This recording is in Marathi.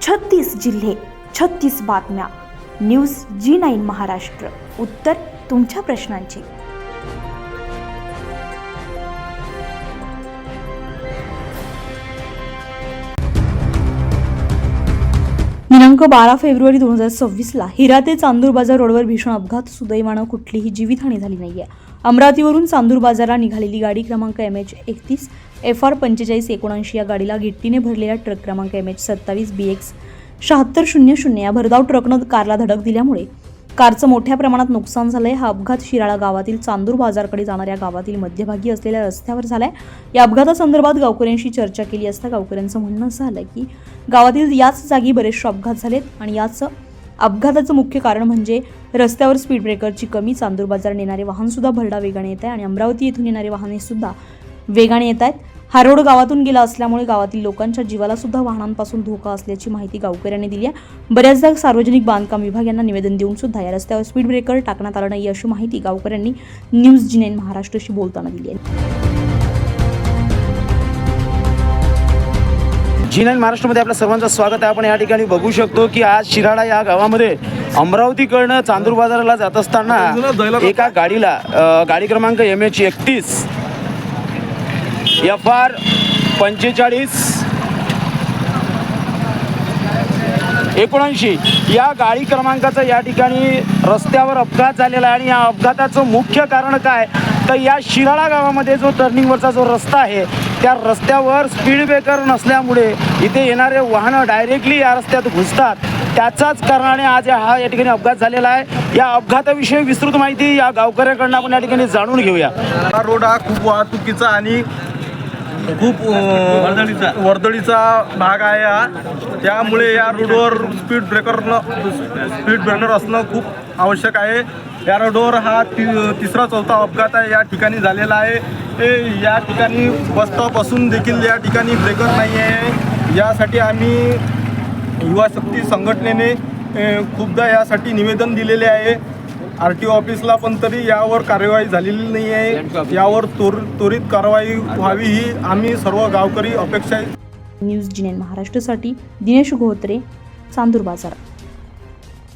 36 जिल्हे, 36 बातम्या. News G9 Maharashtra. उत्तर तुमच्या प्रश्नांची. दिनांक 12 फेब्रुवारी 2026 हिरा ते चांदूर बाजार रोडवर भीषण अपघात. सुदैवानं कुठलीही जीवितहानी झाली नाहीये. अमरावतीवरून चांदूर बाजारला निघालेली गाडी क्रमांक MH31 FR 4579 या गाडीला गिट्टीने भरलेल्या ट्रक क्रमांक MH27 BX 7600 या भरधाव ट्रकनं कारला धडक दिल्यामुळे कारचं मोठ्या प्रमाणात नुकसान झालंय. हा अपघात शिराळा गावातील चांदूर बाजारकडे जाणाऱ्या गावातील मध्यभागी असलेल्या रस्त्यावर झालाय. या अपघातासंदर्भात गावकऱ्यांशी चर्चा केली असता गावकऱ्यांचं म्हणणं असं झालंय की गावातील याच जागी बरेचसे अपघात झालेत आणि याच अपघाताचं मुख्य कारण म्हणजे रस्त्यावर स्पीड ब्रेकरची कमी. चांदूर बाजार नेणारे वाहन सुद्धा भरडा वेगाने येत आहे आणि अमरावती येथून येणारे वाहने सुद्धा वेगाने येत आहेत. हा रोड गावातून गेला असल्यामुळे गावातील लोकांच्या जीवाला सुद्धा वाहनांपासून धोका असल्याची माहिती गावकऱ्यांनी दिली आहे. बऱ्याचदा सार्वजनिक बांधकाम विभाग यांना निवेदन देऊन सुद्धा या रस्त्यावर स्पीड ब्रेकर टाकण्यात आलं नाही अशी माहिती गावकऱ्यांनी न्यूज G9 महाराष्ट्राशी बोलताना दिली आहे. G9 महाराष्ट्रामध्ये आपल्या सर्वांचं स्वागत आहे. आपण या ठिकाणी बघू शकतो की आज शिराळा या गावामध्ये अमरावतीकडनं चांदूर बाजाराला जात असताना एका गाडीला गाडी क्रमांक MH31 FR 4579 या गाडी क्रमांकाचा या ठिकाणी रस्त्यावर अपघात झालेला आहे. आणि या अपघाताचं मुख्य कारण काय तर या शिराळा गावामध्ये जो टर्निंगवरचा जो रस्ता आहे त्या रस्त्यावर स्पीड ब्रेकर नसल्यामुळे इथे येणारे वाहनं डायरेक्टली या रस्त्यात घुसतात. त्याचाच कारणाने आज हा या ठिकाणी अपघात झालेला आहे. या अपघाताविषयी विस्तृत माहिती या गावकऱ्यांकडून आपण या ठिकाणी जाणून घेऊया. हा रोड हा खूप वाहतुकीचा आणि खूप वर्दळीचा भाग आहे हा. त्यामुळे या रोडवर स्पीड ब्रेकर असणं खूप आवश्यक आहे. या रोडवर हा तिसरा चौथा अपघात आहे या ठिकाणी झालेला आहे. या ठिकाणी बस स्टॉप असून देखील या ठिकाणी ब्रेकर नाही आहे. यासाठी आम्ही युवा शक्ती संघटनेने खूपदा यासाठी निवेदन दिलेले आहे. RTO ऑफिसला पण तरी यावर कार्यवाही झालेली नाही आहे. यावर त्वरित कारवाई व्हावी ही आम्ही सर्व गावकरी अपेक्षा आहे. न्यूज G9 महाराष्ट्रासाठी दिनेश गोत्रे, चांदूर बाजार.